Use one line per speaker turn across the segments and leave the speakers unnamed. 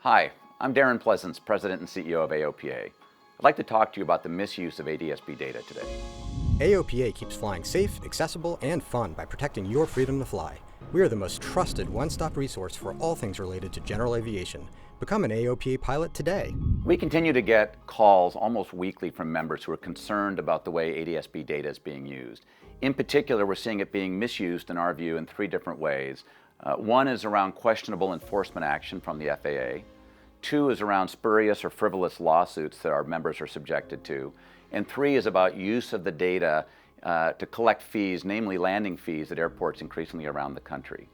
Hi, I'm Darren Pleasance, President and CEO of AOPA. I'd like to talk to you about the misuse of ADS-B data today.
AOPA keeps flying safe, accessible, and fun by protecting your freedom to fly. We are the most trusted one-stop resource for all things related to general aviation. Become an AOPA pilot today.
We continue to get calls almost weekly from members who are concerned about the way ADS-B data is being used. In particular, we're seeing it being misused, in our view, in three different ways. One is around questionable enforcement action from the FAA. Two is around spurious or frivolous lawsuits that our members are subjected to. And three is about use of the data to collect fees, namely landing fees at airports increasingly around the country.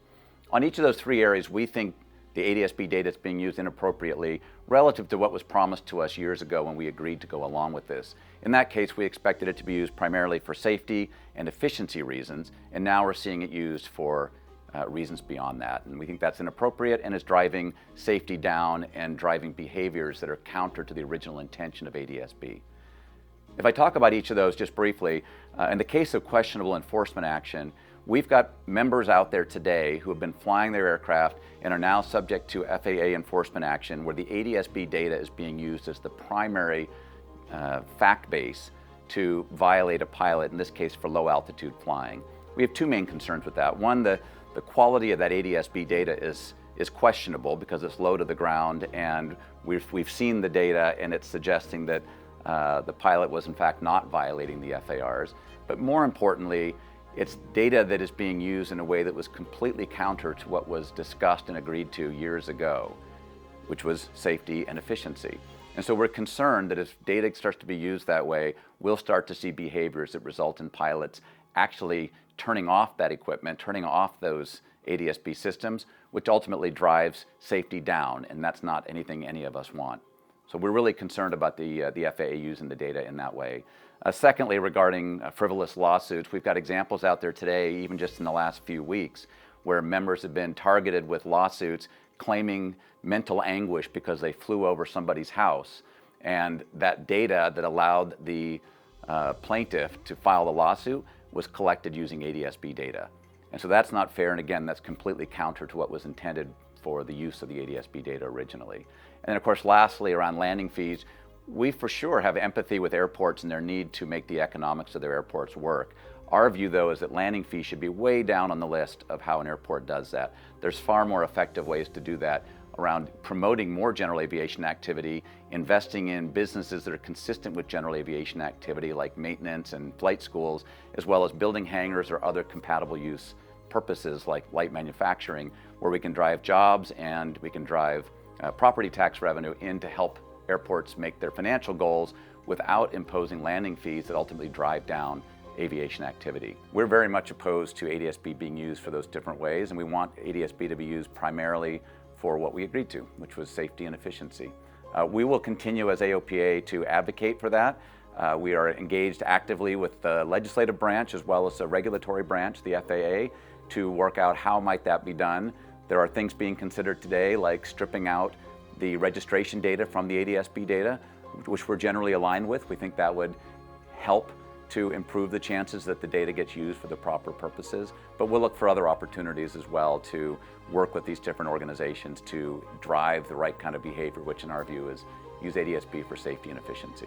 On each of those three areas, we think the ADS-B data is being used inappropriately relative to what was promised to us years ago when we agreed to go along with this. In that case, we expected it to be used primarily for safety and efficiency reasons, and now we're seeing it used for reasons beyond that. And we think that's inappropriate and is driving safety down and driving behaviors that are counter to the original intention of ADS-B. If I talk about each of those just briefly, in the case of questionable enforcement action, we've got members out there today who have been flying their aircraft and are now subject to FAA enforcement action where the ADS-B data is being used as the primary fact base to violate a pilot, in this case for low altitude flying. We have two main concerns with that. One, the quality of that ADS-B data is questionable because it's low to the ground, and we've seen the data and it's suggesting that the pilot was in fact not violating the FARs. But more importantly, it's data that is being used in a way that was completely counter to what was discussed and agreed to years ago, which was safety and efficiency. And so we're concerned that if data starts to be used that way, we'll start to see behaviors that result in pilots actually turning off that equipment, turning off those ADS-B systems, which ultimately drives safety down, and that's not anything any of us want. So we're really concerned about the FAA using the data in that way. Secondly, regarding frivolous lawsuits, we've got examples out there today, even just in the last few weeks, where members have been targeted with lawsuits claiming mental anguish because they flew over somebody's house. And that data that allowed the plaintiff to file the lawsuit was collected using ADS-B data. And so that's not fair, and again, that's completely counter to what was intended for the use of the ADS-B data originally. And then of course, lastly, around landing fees, we for sure have empathy with airports and their need to make the economics of their airports work. Our view, though, is that landing fees should be way down on the list of how an airport does that. There's far more effective ways to do that around promoting more general aviation activity, investing in businesses that are consistent with general aviation activity like maintenance and flight schools, as well as building hangars or other compatible use purposes like light manufacturing, where we can drive jobs and we can drive property tax revenue in to help airports make their financial goals without imposing landing fees that ultimately drive down aviation activity. We're very much opposed to ADS-B being used for those different ways, and we want ADS-B to be used primarily for what we agreed to, which was safety and efficiency. We will continue as AOPA to advocate for that. We are engaged actively with the legislative branch as well as the regulatory branch, the FAA, to work out how might that be done. There are things being considered today like stripping out the registration data from the ADS-B data, which we're generally aligned with. We think that would help to improve the chances that the data gets used for the proper purposes. But we'll look for other opportunities as well to work with these different organizations to drive the right kind of behavior, which in our view is use ADS-B for safety and efficiency.